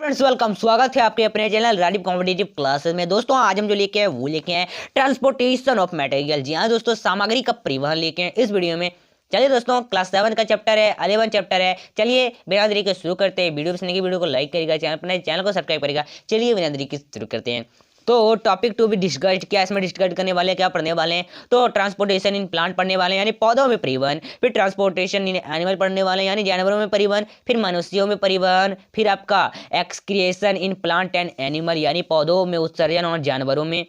Friends welcome, स्वागत है आपके अपने चैनल राडीप कॉम्पिटिटिव क्लासेस में। दोस्तों आज हम जो लेके आए वो लेके आए ट्रांसपोर्टेशन ऑफ मटेरियल। जी हाँ दोस्तों, सामग्री का परिवहन लेके आए इस वीडियो में। चलिए दोस्तों, क्लास 7 का चैप्टर है, 11 चैप्टर है। चलिए बिना देरी के शुरू करते हैं। वीडियो पसंद की वीडियो को लाइक करेगा, चैनल को सब्सक्राइब करेगा। चलिए बिना देरी के शुरू करते हैं। तो टॉपिक टू बी डिस्कस्ड, क्या इसमें डिस्कस करने वाले हैं, क्या पढ़ने वाले हैं? तो ट्रांसपोर्टेशन इन प्लांट पढ़ने वाले हैं यानी पौधों में परिवहन, फिर ट्रांसपोर्टेशन इन एनिमल पढ़ने वाले हैं यानी जानवरों में परिवहन, फिर मनुष्यों में परिवहन, फिर आपका excretion in plant and animal यानी पौधों में उत्सर्जन और जानवरों में,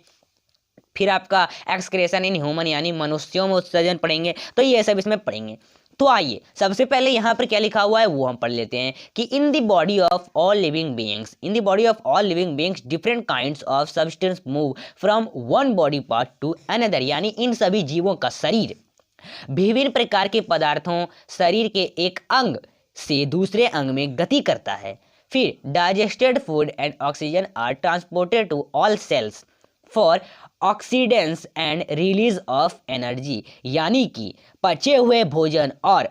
फिर आपका एक्सक्रिएशन इन ह्यूमन यानी मनुष्यों में उत्सर्जन पढ़ेंगे। तो ये सब इसमें पढ़ेंगे। तो आइए सबसे पहले यहाँ पर क्या लिखा हुआ है वो हम पढ़ लेते हैं कि इन the body of all living beings different kinds of substance move from one body part two another यानी इन सभी जीवों का शरीर विभिन्न प्रकार के पदार्थों शरीर के एक अंग से दूसरे अंग में गति करता है। फिर digested food and oxygen are transported to all cells for oxidation and release of energy यानी कि पचे हुए भोजन और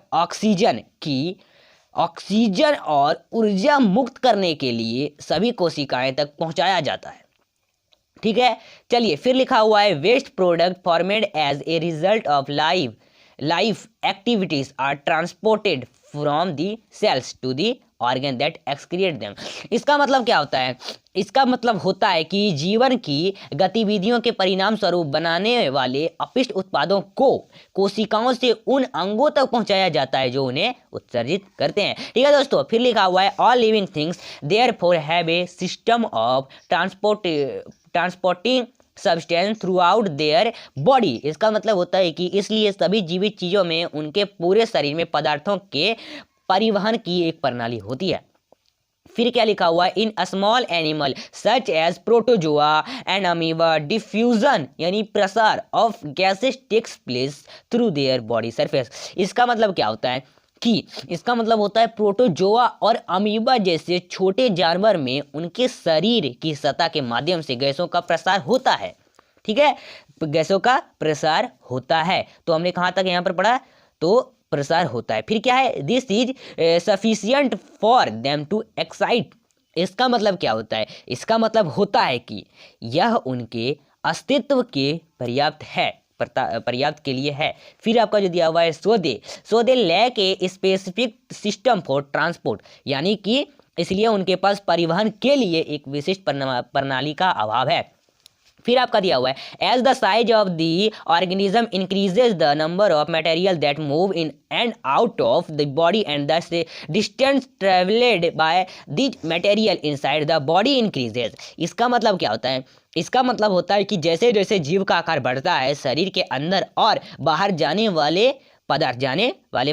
ऑक्सीजन और ऊर्जा मुक्त करने के लिए सभी कोशिकाएं तक पहुंचाया जाता है। ठीक है, चलिए फिर लिखा हुआ है waste product formed as a result of life activities are transported from the cells to the organ that excrete them. इसका मतलब क्या होता है? इसका मतलब होता है कि जीवन की गतिविधियों के परिणाम स्वरूप बनाने वाले अपशिष्ट उत्पादों को कोशिकाओं से उन अंगों तक पहुंचाया जाता है जो उन्हें उत्सर्जित करते हैं। ठीक है दोस्तों, फिर लिखा हुआ है all living things therefore have a system of transporting substance through out their body. इसका मतलब होता है कि इसलिए सभी जीवित चीजों में उनके पूरे शरीर में पदार्थों के परिवहन की एक प्रणाली होती है। फिर क्या लिखा हुआ है in small animal such as protozoa and amoeba diffusion यानी प्रसार of gases takes place through their body surface. इसका मतलब क्या होता है इसका मतलब होता है प्रोटोजोआ और अमीबा जैसे छोटे जानवर में उनके शरीर की सतह के माध्यम से गैसों का प्रसार होता है। ठीक है, गैसों का प्रसार होता है। तो हमने कहाँ तक यहाँ पर पढ़ा? तो प्रसार होता है। फिर क्या है? This is sufficient for them to excite. इसका मतलब क्या होता है? इसका मतलब होता है कि यह उनके अस्तित्व के पर्याप्त के लिए है। फिर आपका जो दिया हुआ है so they lack a specific system for transport यानी कि इसलिए उनके पास परिवहन के लिए एक विशिष्ट प्रणाली का अभाव है। फिर आपका दिया हुआ है as the size of the organism increases the number of material that move in and out of the body and the distance travelled by this material inside the body increases. इसका मतलब क्या होता है? इसका मतलब होता है कि जैसे जैसे जीव का आकार बढ़ता है शरीर के अंदर और बाहर जाने वाले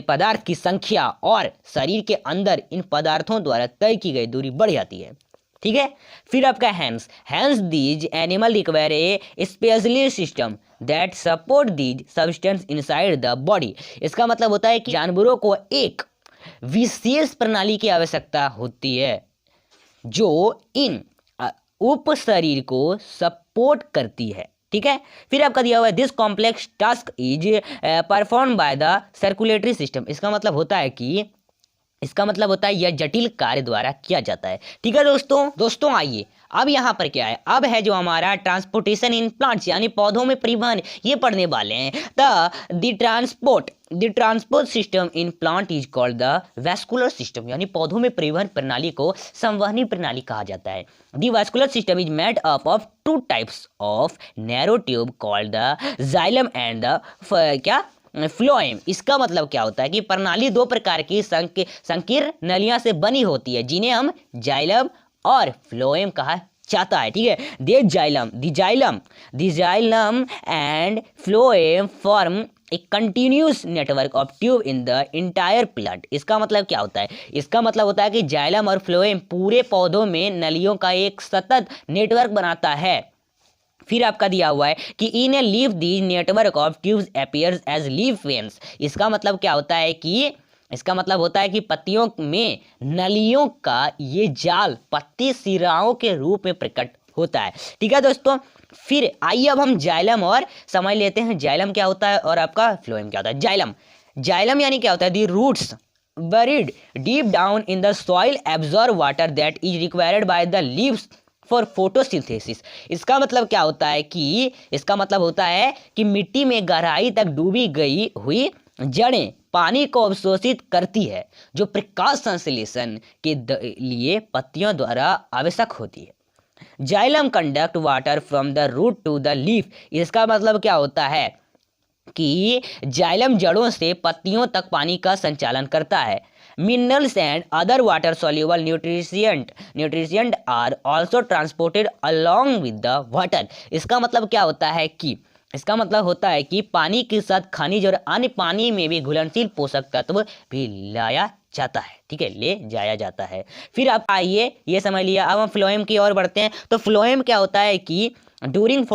पदार्थ की संख्या और शरीर के अंदर इन पदार्थों द्वारा तय की गई दूरी बढ़ जाती है। ठीक है, फिर आपका hence these animal require a specially system that support these substance inside the body. इसका मतलब होता है कि जानवरों को एक विशेष प्रणाली की आवश्यकता होती है जो इन उप शरीर को सपोर्ट करती है। ठीक है, फिर आपका दिया हुआ है this complex task is perform by the circulatory system. इसका मतलब होता है यह जटिल कार्य द्वारा किया जाता है। ठीक है दोस्तों आइए अब यहाँ पर क्या है? अब है जो हमारा ट्रांसपोर्टेशन इन प्लांट्स यानी पौधों में परिवहन, ये पढ़ने वाले हैं। The transport system in plant is called the vascular system यानी पौधों में परिवहन प्रणाली को संवहनी प्रणाली कहा जाता है। The vascular system is made up of two types of narrow tube called the xylem and the phloem. इसका मतलब क्या होता है कि प्रणाली दो प्रकार की संकीर्ण नलियां से बनी होती है जिन्हें हम जाइलम और फ्लोएम कहा जाता है। ठीक है, the xylem and phloem form a continuous network of tube in the entire plant. इसका मतलब क्या होता है? इसका मतलब होता है कि जाइलम और फ्लोएम पूरे पौधों में नलियों का एक सतत नेटवर्क बनाता है। फिर आपका दिया हुआ है कि in a leaf the network of tubes appears as leaf veins. इसका मतलब क्या होता है कि पत्तियों में नलियों का ये जाल पत्ती सिराओं के रूप में प्रकट होता है। ठीक है दोस्तों, फिर आइए अब हम जाइलम और समझ लेते हैं जाइलम क्या होता है और आपका फ्लोएम क्या होता है। जाइलम यानी क्या होता है? The roots buried deep down in the soil absorb water that is required by the leaves for photosynthesis। इसका मतलब क्या होता है कि इसका मतलब होता है कि मिट्टी में गहराई तक डूबी गई हुई जड़ें पानी को अवशोषित करती है जो प्रकाश संश्लेषण के लिए पत्तियों द्वारा आवश्यक होती है। Xylem conduct water from the root to the leaf. इसका मतलब क्या होता है कि जाइलम जड़ों से पत्तियों तक पानी का संचालन करता है। Minerals and other water soluble nutrient are also transported along with the water. इसका मतलब क्या होता है कि इसका मतलब होता है कि पानी के साथ खनिज और अन्य पानी में भी घुलनशील पोषक तत्व भी लाया जाता है। ठीक है, ले जाया जाता है। फिर आप आइए ये समझ लिया। अब हम फ्लोएम की ओर बढ़ते हैं। तो फ्लोएम क्या होता है कि during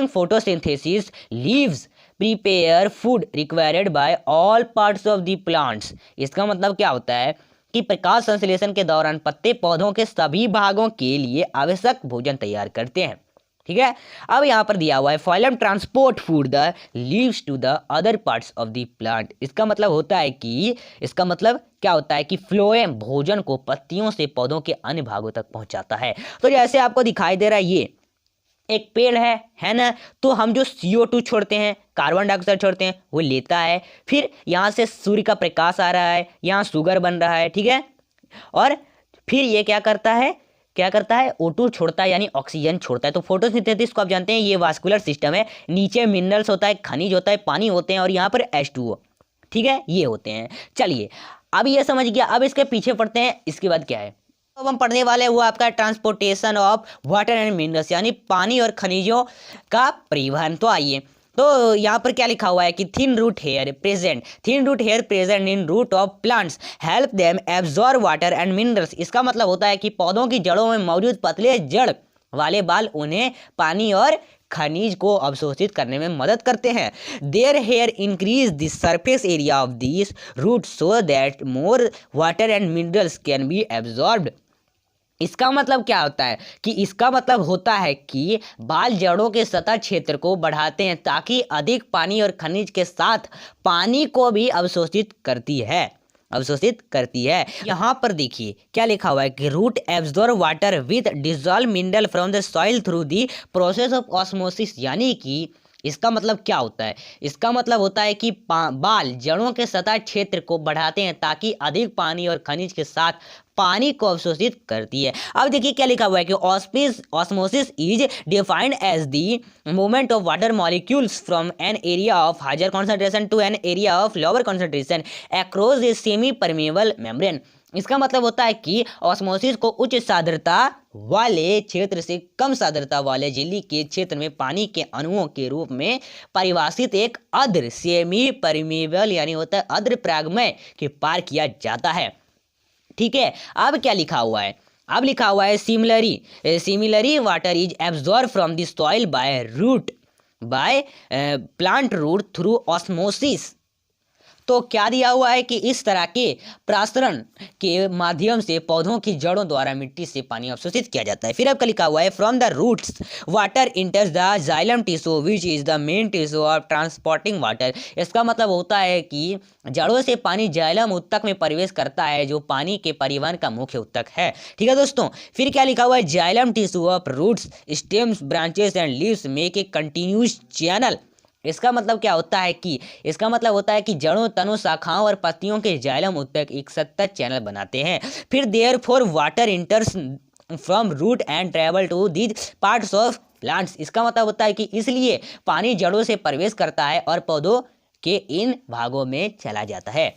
photosynthesis leaves prepare food required by all parts of the plants. इसका मतलब क्या होता है कि प्रकाश संश्लेषण के दौरान पत्ते पौधों के सभी भागों के लिए आवश्यक भोजन तैयार करते हैं। ठीक है, अब यहाँ पर दिया हुआ है phloem transport food the leaves to the other parts of the plant. इसका मतलब होता है कि इसका मतलब क्या होता है कि फ्लोएम भोजन को पत्तियों से पौधों के अन्य भागों तक पहुंचाता है। तो जैसे आपको दिखाई दे रहा है ये एक पेड़ है ना, तो हम जो CO2 छोड़ते हैं, कार्बन डाइऑक्साइड छोड़ते हैं, वो लेता है। फिर यहाँ से सूर्य का प्रकाश आ रहा है, यहाँ शुगर बन रहा है। ठीक है, और फिर ये क्या करता है O2 छोड़ता है, यानी ऑक्सीजन छोड़ता है। तो फोटोसिंथेसिस को आप जानते हैं ये वास्कुलर सिस्टम है। नीचे मिनरल्स होता है, खनिज होता है, पानी होते हैं, और यहाँ पर H2O। ठीक है, ये होते हैं। चलिए अब ये समझ गया। अब इसके पीछे पढ़ते हैं, इसके बाद क्या है। अब हम पढ़ने वाले हैं वो आपका transportation of water and minerals, यानी पानी और खनिजों का परिवहन। तो आइए, तो यहाँ पर क्या लिखा हुआ है कि thin root hair present in root of plants help them absorb water and minerals. इसका मतलब होता है कि पौधों की जड़ों में मौजूद पतले जड़ वाले बाल उन्हें पानी और खनिज को अवशोषित करने में मदद करते हैं। Their hair increase the surface area of this root so that more water and minerals can be absorbed. इसका मतलब क्या होता है कि इसका मतलब होता है कि बाल जड़ों के सतह क्षेत्र को बढ़ाते हैं ताकि अधिक पानी और खनिज के साथ पानी को भी अवशोषित करती है। यहाँ पर देखिए क्या लिखा हुआ है कि root absorb water with dissolve mineral from the soil through the process of osmosis. यानी कि इसका मतलब क्या होता है, इसका मतलब होता है कि बाल जड़ों के सतह क्षेत्र को बढ़ाते हैं ताकि अधिक पानी और खनिज के साथ पानी को अवशोषित करती है। अब देखिए क्या लिखा हुआ है कि osmosis is defined as the movement of water molecules from an area of higher concentration to an area of lower concentration across a semi permeable membrane. इसका मतलब होता है कि ऑस्मोसिस को उच्च सांद्रता वाले क्षेत्र से कम सांद्रता वाले झिल्ली के क्षेत्र में पानी के अणुओं के रूप में परिभाषित एक अर्ध सेमी परमेबल यानी होता है अर्ध प्रागमय के पार किया जाता है। ठीक है, अब क्या लिखा हुआ है, अब लिखा हुआ है similarly water is absorb from the soil by plant root through osmosis. तो क्या दिया हुआ है कि इस तरह के प्रसारण के माध्यम से पौधों की जड़ों द्वारा मिट्टी से पानी अवशोषित किया जाता है। फिर आपका लिखा हुआ है from the roots water enters the xylem tissue which is the main tissue of transporting water. इसका मतलब होता है कि जड़ों से पानी जाइलम ऊतक में प्रवेश करता है जो पानी के परिवहन का मुख्य ऊतक है। ठीक है दोस्तों, फिर क्या लिखा हुआ है xylem tissue of roots stems branches and leaves make a continuous channel. इसका मतलब क्या होता है कि इसका मतलब होता है कि जड़ों तनों शाखाओं और पत्तियों के जाइलम ऊतक एक सतत चैनल बनाते हैं। फिर therefore water enters from root and travel to these parts of plants. इसका मतलब होता है कि इसलिए पानी जड़ों से प्रवेश करता है और पौधों के इन भागों में चला जाता है।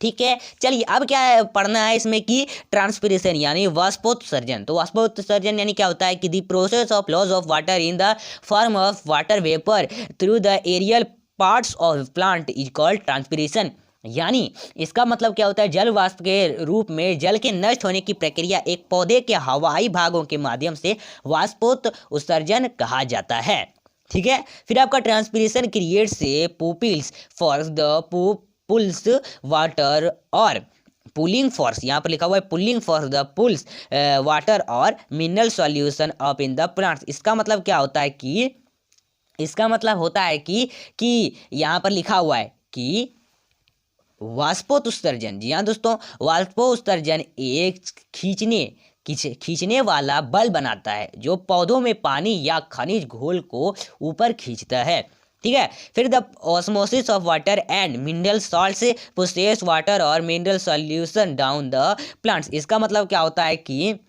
ठीक है, चलिए अब क्या पढ़ना है इसमें कि ट्रांसपिरेशन यानी वाष्पोत्सर्जन। तो वाष्पोत्सर्जन यानी क्या होता है कि the process of loss of water in the form of water vapour through the aerial parts of plant is called transpiration. यानी इसका मतलब क्या होता है, जल वाष्प के रूप में जल के नष्ट होने की प्रक्रिया एक पौधे के हवाई भागों के माध्यम से वाष्पोत्सर्जन कहा जाता है। ठीक है, फिर आपका transpiration creates a pupils for the pulls water और पुलिंग फोर्स। यहाँ पर लिखा हुआ है pulling force the pulls water और mineral solution up in the plants. इसका मतलब क्या होता है कि इसका मतलब होता है कि यहाँ पर लिखा हुआ है कि वाष्पोत्सर्जन, जी हाँ दोस्तों, वाष्पोत्सर्जन एक खींचने वाला बल बनाता है जो पौधों में पानी या खनिज घोल को ऊपर खींचता है। ठीक है। फिर the osmosis of water and mineral salts pushes water और mineral solution down the plants. इसका मतलब क्या होता है कि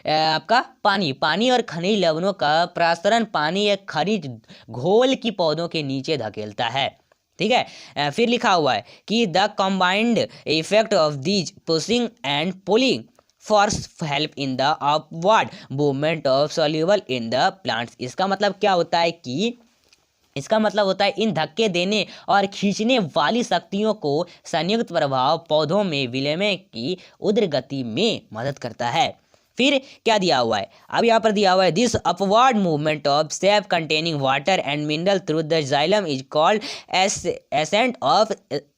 आपका पानी और खनिज लवणों का प्रसारण पानी या खनिज घोल की पौधों के नीचे धकेलता है। ठीक है। फिर लिखा हुआ है कि the combined effect of these pushing and pulling force help in the upward movement of soluble in the plants. इसका मतलब होता है इन धक्के देने और खींचने वाली शक्तियों को संयुक्त प्रभाव पौधों में विलय की उग्र गति में मदद करता है। फिर क्या दिया हुआ है, अब यहाँ पर दिया हुआ है this upward movement of sap containing water and mineral through the xylem is called ascent of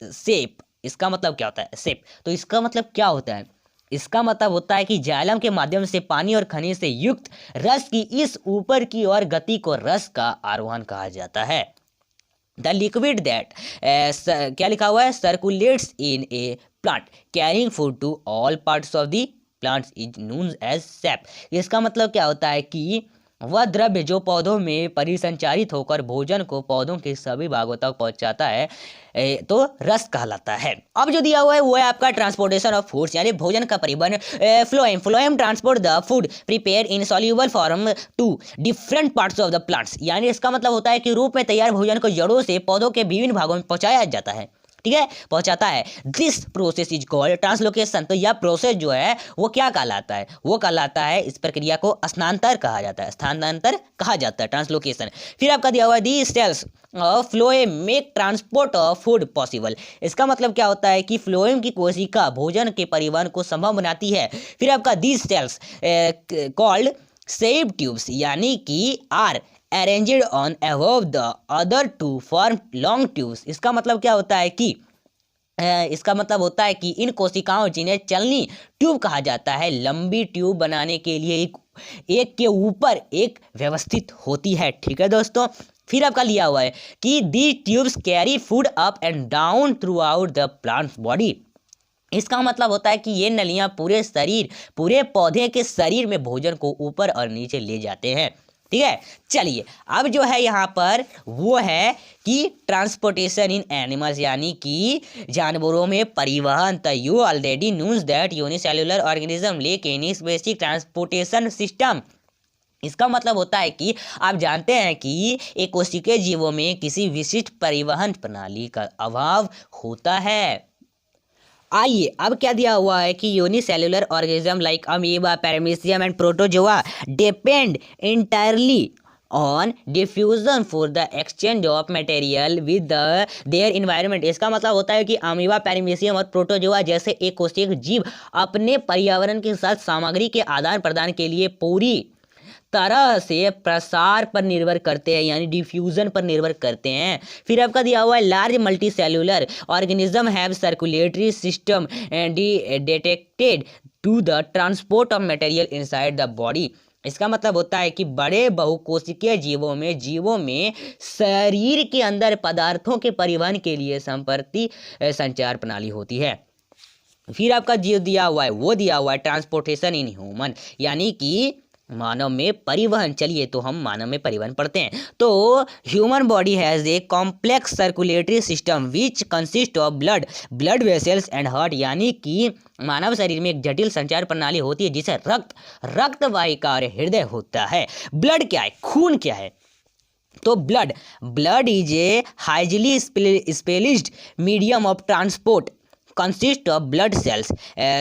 sap. इसका मतलब क्या होता है सेप, तो इसका मतलब क्या होता है, इसका मतलब होता है कि जाइलम के माध्यम से पानी और खनिज से युक्त रस की इस ऊपर की ओर गति को रस का आरोहण कहा जाता है। द लिक्विड दैट क्या लिखा हुआ है, circulates in a plant carrying food to all parts of the plants is known as sap. इसका मतलब क्या होता है कि वह द्रव्य जो पौधों में परिसंचारित होकर भोजन को पौधों के सभी भागों तक पहुंचाता है तो रस कहलाता है। अब जो दिया हुआ है वो है आपका ट्रांसपोर्टेशन ऑफ फूड्स, यानी भोजन का परिवहन। Phloem transport the food prepare in soluble form to different parts of the plants. यानी इसका मतलब होता है कि रूप में तैयार भोजन को जड़ों से पौधों के विभिन्न भागों में पहुंचाया जाता है। ठीक है, पहुंचाता है। This process is called translocation. तो यह प्रोसेस जो है वो क्या कहलाता है, वो कहलाता है, इस प्रक्रिया को स्थानांतर कहा जाता है, स्थानांतर कहा जाता है, ट्रांसलोकेशन। फिर आपका दिया हुआ है the cells of phloem make transport of food possible. इसका मतलब क्या होता है कि फ्लोएम की कोशिका भोजन के परिवहन को संभव बनाती है। फिर आपका these cells called sap tubes, यानी कि are arranged on above the other to form long tubes. इसका मतलब क्या होता है कि इन कोशिकाओं जिन्हें चलनी ट्यूब कहा जाता है लंबी ट्यूब बनाने के लिए एक के ऊपर एक व्यवस्थित होती है। ठीक है दोस्तों। फिर आपका लिया हुआ है कि the tubes carry food up and down throughout the plant body. इसका मतलब होता है कि ये नलियां पूरे पौधे के शरीर में भोजन को ऊपर और नीचे ले जाते हैं। ठीक है, चलिए अब जो है यहाँ पर वो है कि ट्रांसपोर्टेशन इन एनिमल्स, यानी कि जानवरों में परिवहन। तो you already knows that unicellular organism lack any basic transportation system. इसका मतलब होता है कि आप जानते हैं कि एक कोशिकीय जीवों में किसी विशिष्ट परिवहन प्रणाली का अभाव होता है। आइए अब क्या दिया हुआ है कि unicellular organism like amoeba, paramecium and protozoa depend entirely on diffusion for the exchange of material with their environment. इसका मतलब होता है कि अमीबा, पैरामीशियम और प्रोटोजोआ जैसे एक कोशिकीय जीव अपने पर्यावरण के साथ सामग्री के आदान प्रदान के लिए पूरी तरह से प्रसार पर निर्भर करते हैं, यानी डिफ्यूजन पर निर्भर करते हैं। फिर आपका दिया हुआ है large multicellular organism have circulatory system detected to the transport of material inside the body. इसका मतलब होता है कि बड़े बहुकोशिकीय जीवों में शरीर के अंदर पदार्थों के परिवहन के लिए संपर्क संचार प्रणाली होती है। फिर आपका जो दिया हुआ है वो दिया हुआ है ट्रांसपोर्टेशन इन ह्यूमन, यानी कि मानव में परिवहन। चलिए तो हम मानव में परिवहन पढ़ते हैं। तो human body has a complex circulatory system which consist of blood vessels and heart, यानी कि मानव शरीर में एक जटिल संचार प्रणाली होती है जिसे रक्त वाहिका और हृदय होता है। ब्लड क्या है, खून क्या है, तो blood is a highly specialised medium of transport consist of blood cells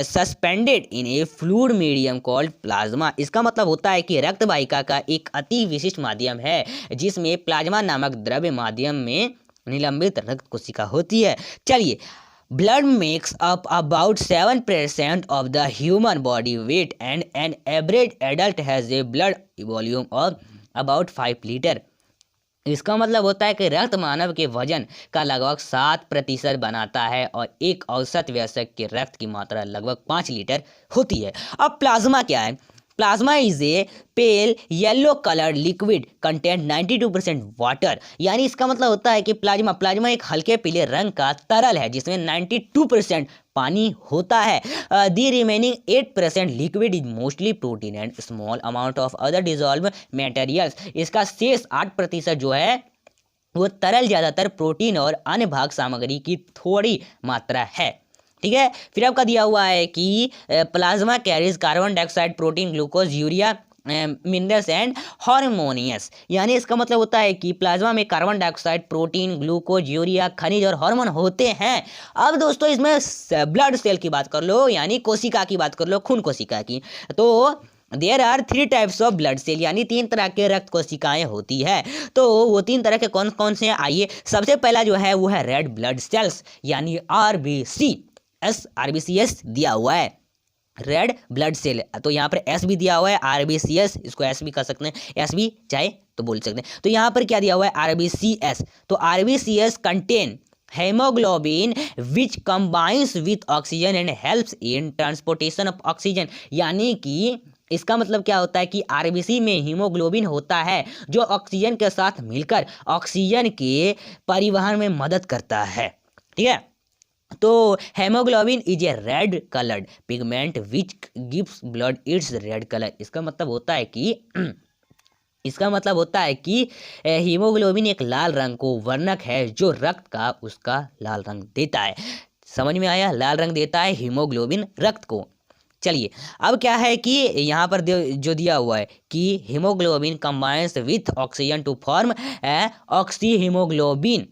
suspended in a fluid medium called plasma। इसका मतलब होता है कि रक्त वाहिका का एक अति विशिष्ट माध्यम है जिसमें प्लाज्मा नामक द्रव्य माध्यम में निलंबित रक्त कोशिका होती है। चलिए, blood makes up about 7% of the human body weight and an average adult has a blood volume of about 5 litre. इसका मतलब होता है कि रक्त मानव के वजन का लगभग 7% बनाता है और एक औसत वयस्क के रक्त की मात्रा लगभग 5 लीटर होती है। अब प्लाज्मा क्या है, plasma is a pale yellow coloured liquid content 92% water, यानी इसका मतलब होता है कि प्लाज्मा एक हल्के पीले रंग का तरल है जिसमें 92% पानी होता है। The remaining 8% liquid is mostly protein and small amount of other dissolve materials, इसका शेष 8% जो है वो तरल, ज़्यादातर प्रोटीन और अन्य भाग सामग्री की थोड़ी मात्रा है। ठीक है, फिर आपका दिया हुआ है कि plasma carries carbon dioxide, protein, glucose, urea, minerals and harmonious, यानी इसका मतलब होता है कि प्लाज्मा में carbon dioxide, protein, glucose, urea, खनिज और हार्मोन होते हैं। अब दोस्तों इसमें ब्लड सेल की बात कर लो, यानी कोशिका की बात कर लो, खून कोशिका की, तो there are 3 types of blood cell, यानी 3 तरह के रक्त कोशिकाएं होती है। तो वो 3 तरह के कौन कौन से हैं, आइए। सबसे पहला जो है वो है रेड ब्लड सेल्स, यानी RBCS दिया हुआ है, रेड ब्लड सेल। तो यहाँ पर एस भी दिया हुआ है, RBCS, इसको एस भी कर सकते हैं, एस भी चाहे तो बोल सकते हैं। तो यहाँ पर क्या दिया हुआ है, RBCS। तो RBCS contain haemoglobin which combines with oxygen and helps in transportation of oxygen, यानी कि इसका मतलब क्या होता है कि आरबीसी में हीमोग्लोबिन होता है जो ऑक्सीजन के साथ मिलकर ऑक्सीजन के परिवहन में मदद करता है। ठीक है, तो haemoglobin is a red coloured pigment which gives blood it's red colour, इसका मतलब होता है कि हीमोग्लोबिन एक लाल रंग को वर्णक है जो रक्त का उसका लाल रंग देता है। समझ में आया, लाल रंग देता है हीमोग्लोबिन रक्त को। चलिए, अब क्या है कि यहाँ पर जो दिया हुआ है कि haemoglobin combines with oxygen to form oxyhaemoglobin,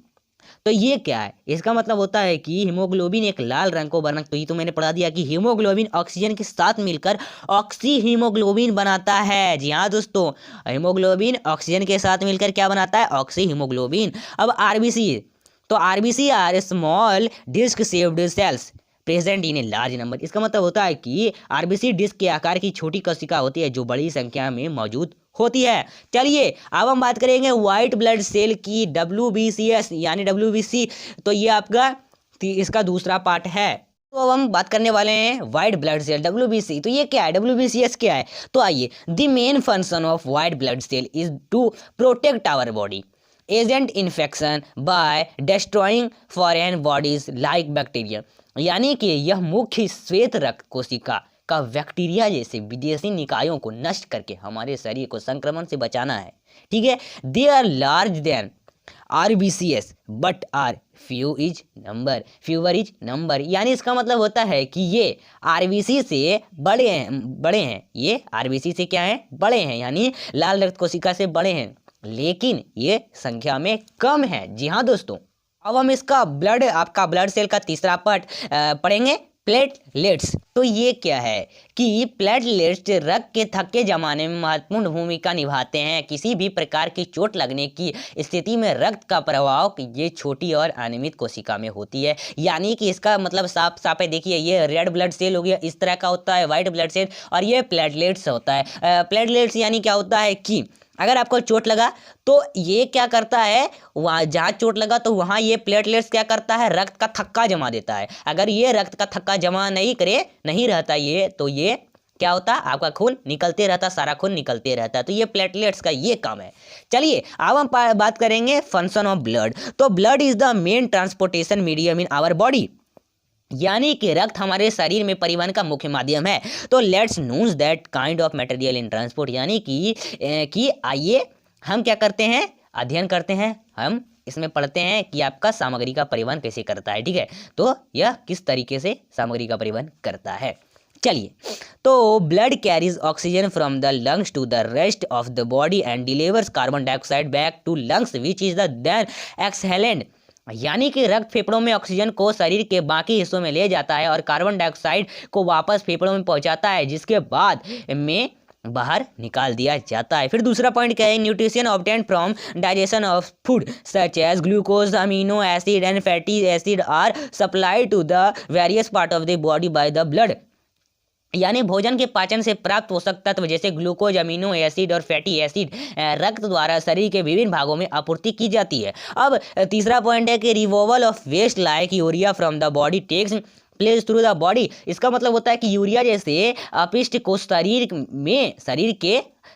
तो ये क्या है, इसका मतलब होता है कि हीमोग्लोबिन एक लाल रंग को वर्णक, तो ये तो मैंने पढ़ा दिया कि हीमोग्लोबिन ऑक्सीजन के साथ मिलकर ऑक्सी हीमोग्लोबिन बनाता है। जी हाँ दोस्तों, हीमोग्लोबिन ऑक्सीजन के साथ मिलकर क्या बनाता है, ऑक्सी हीमोग्लोबिन। अब आरबीसी, तो RBC are small disc shaped cells present in a large number, इसका मतलब होता है कि आरबीसी डिस्क के आकार की छोटी कोशिका होती है जो बड़ी संख्या में मौजूद होती है। चलिए अब हम बात करेंगे व्हाइट ब्लड सेल की, WBCS यानी WBC, तो ये आपका इसका दूसरा पार्ट है। तो अब हम बात करने वाले हैं व्हाइट ब्लड सेल WBC, तो ये क्या है, WBCS क्या है, तो आइए। The main function of white blood cell is to protect our body against infection by destroying foreign bodies like bacteria, यानी कि यह मुख्य श्वेत रक्त कोशिका का बैक्टीरिया जैसे विदेशी निकायों को नष्ट करके हमारे शरीर को संक्रमण से बचाना है। ठीक है, they are large than RBCS but are fewer is number, यानी इसका मतलब होता है कि ये RBC से बड़े हैं, ये RBC से क्या है, बड़े हैं, यानी लाल रक्त कोशिका से बड़े हैं, लेकिन ये संख्या में कम है। जी हाँ दोस्तों, अब हम इसका आपका ब्लड सेल का तीसरा पार्ट पढ़ेंगे, प्लेटलेट्स। तो ये क्या है कि प्लेटलेट्स रक्त के थक्के जमाने में महत्वपूर्ण भूमिका निभाते हैं। किसी भी प्रकार की चोट लगने की स्थिति में रक्त का प्रवाह ये छोटी और अनियमित कोशिका में होती है, यानी कि इसका मतलब साफ साफ है। देखिए, ये रेड ब्लड सेल हो गया, इस तरह का होता है व्हाइट ब्लड सेल, और ये प्लेटलेट्स होता है। प्लेटलेट्स यानी क्या होता है कि अगर आपको चोट लगा तो ये क्या करता है, वहाँ जहाँ चोट लगा तो वहाँ ये प्लेटलेट्स क्या करता है, रक्त का थक्का जमा देता है। अगर ये रक्त का थक्का जमा नहीं रहता ये, तो ये क्या होता है, आपका खून निकलते रहता, सारा खून निकलते रहता है। तो ये प्लेटलेट्स का ये काम है। चलिए अब हम बात करेंगे फंक्शन ऑफ ब्लड। तो blood is the main transportation medium in our body, यानी कि रक्त हमारे शरीर में परिवहन का मुख्य माध्यम है। तो let's knows that kind of material in transport, यानी कि आइए हम क्या करते हैं, अध्ययन करते हैं, हम इसमें पढ़ते हैं कि आपका सामग्री का परिवहन कैसे करता है। ठीक है, तो यह किस तरीके से सामग्री का परिवहन करता है। चलिए, तो blood carries oxygen from the lungs to the rest of the body and delivers carbon dioxide back to lungs which is the then exhalant, यानी कि रक्त फेफड़ों में ऑक्सीजन को शरीर के बाकी हिस्सों में ले जाता है और कार्बन डाइऑक्साइड को वापस फेफड़ों में पहुंचाता है, जिसके बाद में बाहर निकाल दिया जाता है। फिर दूसरा पॉइंट क्या है, nutrition obtained from digestion of food such as glucose, amino acid and fatty acid are supply to the various part of the body by the blood, यानी भोजन के पाचन से प्राप्त पोषक तत्व जैसे ग्लूकोज, अमीनो एसिड और फैटी एसिड रक्त द्वारा शरीर के विभिन्न भागों में आपूर्ति की जाती है। अब तीसरा पॉइंट है कि removal of waste like urea from the body takes place through the body, इसका मतलब होता है कि यूरिया जैसे अपशिष्ट को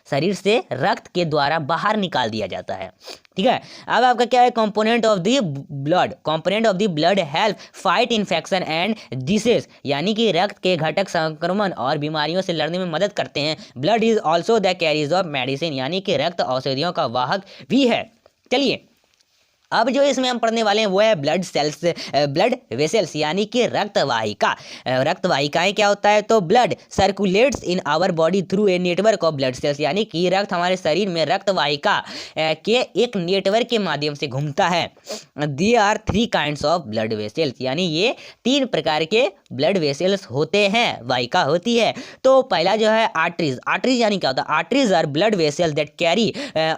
शरीर से रक्त के द्वारा बाहर निकाल दिया जाता है। ठीक है, अब आपका क्या है, component of the blood help fight infection and disease, यानी कि रक्त के घटक संक्रमण और बीमारियों से लड़ने में मदद करते हैं। Blood is also the carriers of medicine, यानी कि रक्त औषधियों का वाहक भी है। चलिए अब जो इसमें हम पढ़ने वाले हैं वो है ब्लड वेसल्स, यानी कि रक्तवाहिका। रक्तवाहिकाएं क्या होता है, तो blood circulates in our body through a network of blood cells, यानी कि रक्त हमारे शरीर में रक्तवाहिका के एक नेटवर्क के माध्यम से घूमता है। They are 3 kinds of blood vessels, यानी ये 3 प्रकार के ब्लड वेसल्स होते हैं, वाहिका होती है। तो पहला जो है आर्टरीज यानी क्या होता है, arteries are blood vessels that carry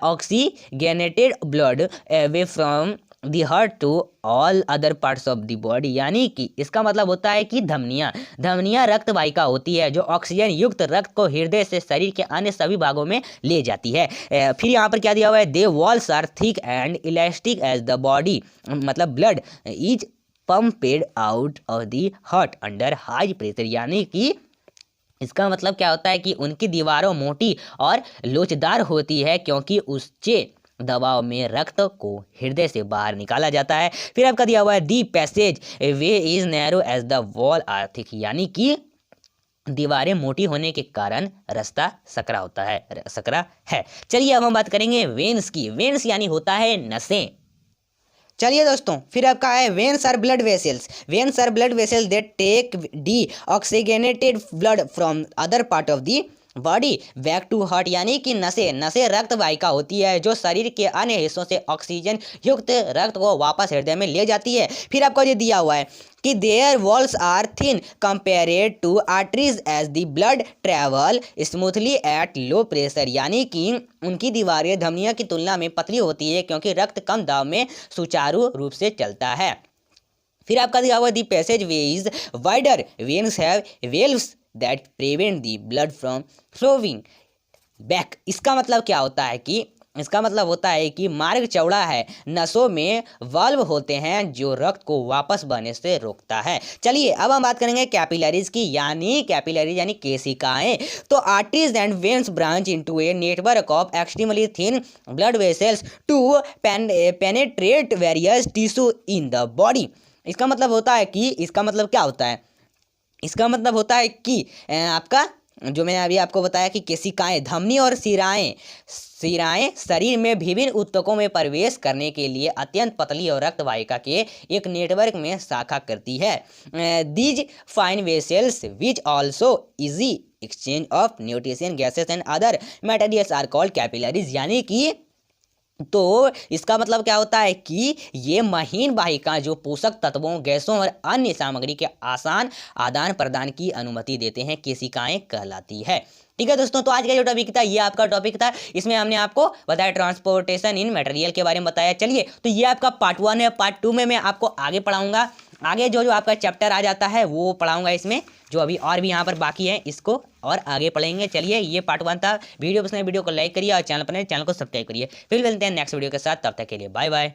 oxygenated blood away from the heart to all other parts of the body, यानी कि इसका मतलब होता है कि धमनियां रक्त वाहिका होती है जो ऑक्सीजन युक्त रक्त को हृदय से शरीर के अन्य सभी भागों में ले जाती है। फिर यहाँ पर क्या दिया हुआ है, they walls are thick and elastic as the body, मतलब blood is pumped out of the heart under high pressure, यानी कि इसका मतलब क्या होता है कि उनकी दीवारों मोटी और लोचदार होती है क्योंकि उच्च दबाव में रक्त को हृदय से बाहर निकाला जाता है। फिर आपका दिया हुआ है the passageway is narrow as the wall are thick, यानी कि दीवारें मोटी होने के कारण रास्ता सकरा है। चलिए अब हम बात करेंगे वेन्स की। वेन्स यानी होता है नसें। चलिए दोस्तों, फिर आपका है veins are blood vessels that take deoxygenated blood from other part of the body back to heart, यानी कि नसें रक्त वाहिका होती है जो शरीर के अन्य हिस्सों से ऑक्सीजन युक्त रक्त को वापस हृदय में ले जाती है। फिर आपको ये दिया हुआ है कि their walls are thin compared to arteries as the blood travel smoothly at low pressure, यानी कि उनकी दीवारें धमनियों की तुलना में पतली होती है क्योंकि रक्त कम दाब में सुचारू रूप से चलता है। फिर आपका दिया हुआ the passageway is wider, veins have valves that prevent the blood from flowing back, इसका मतलब क्या होता है कि मार्ग चौड़ा है, नसों में वाल्व होते हैं जो रक्त को वापस बहने से रोकता है। चलिए अब हम बात करेंगे कैपिलरीज की, यानी केशिकाएं। तो arteries and veins branch into a network of extremely thin blood vessels to penetrate various tissue in the body. इसका मतलब होता है कि आपका जो मैंने अभी आपको बताया कि केशिकाएं, धमनी और सिराएं शरीर में विभिन्न ऊतकों में प्रवेश करने के लिए अत्यंत पतली और रक्त वाहिका के एक नेटवर्क में शाखा करती है। These fine vessels which also easy exchange of nutrition gases and other materials are called capillaries, यानी कि तो इसका मतलब क्या होता है कि ये महीन वाहिका जो पोषक तत्वों, गैसों और अन्य सामग्री के आसान आदान प्रदान की अनुमति देते हैं, केशिकाएं कहलाती है। ठीक है दोस्तों, तो आज का जो टॉपिक था ये आपका टॉपिक था, इसमें हमने आपको बताया ट्रांसपोर्टेशन इन मटेरियल के बारे में बताया। चलिए तो ये आपका पार्ट 1 है, पार्ट 2 में मैं आपको आगे पढ़ाऊंगा, आगे जो आपका चैप्टर आ जाता है वो पढ़ाऊंगा इसमें, जो अभी और भी यहाँ पर बाकी है इसको और आगे पढ़ेंगे। चलिए ये पार्ट 1 था। वीडियो को लाइक करिए और चैनल को सब्सक्राइब करिए। फिर मिलते हैं नेक्स्ट वीडियो के साथ, तब तक के लिए बाय बाय।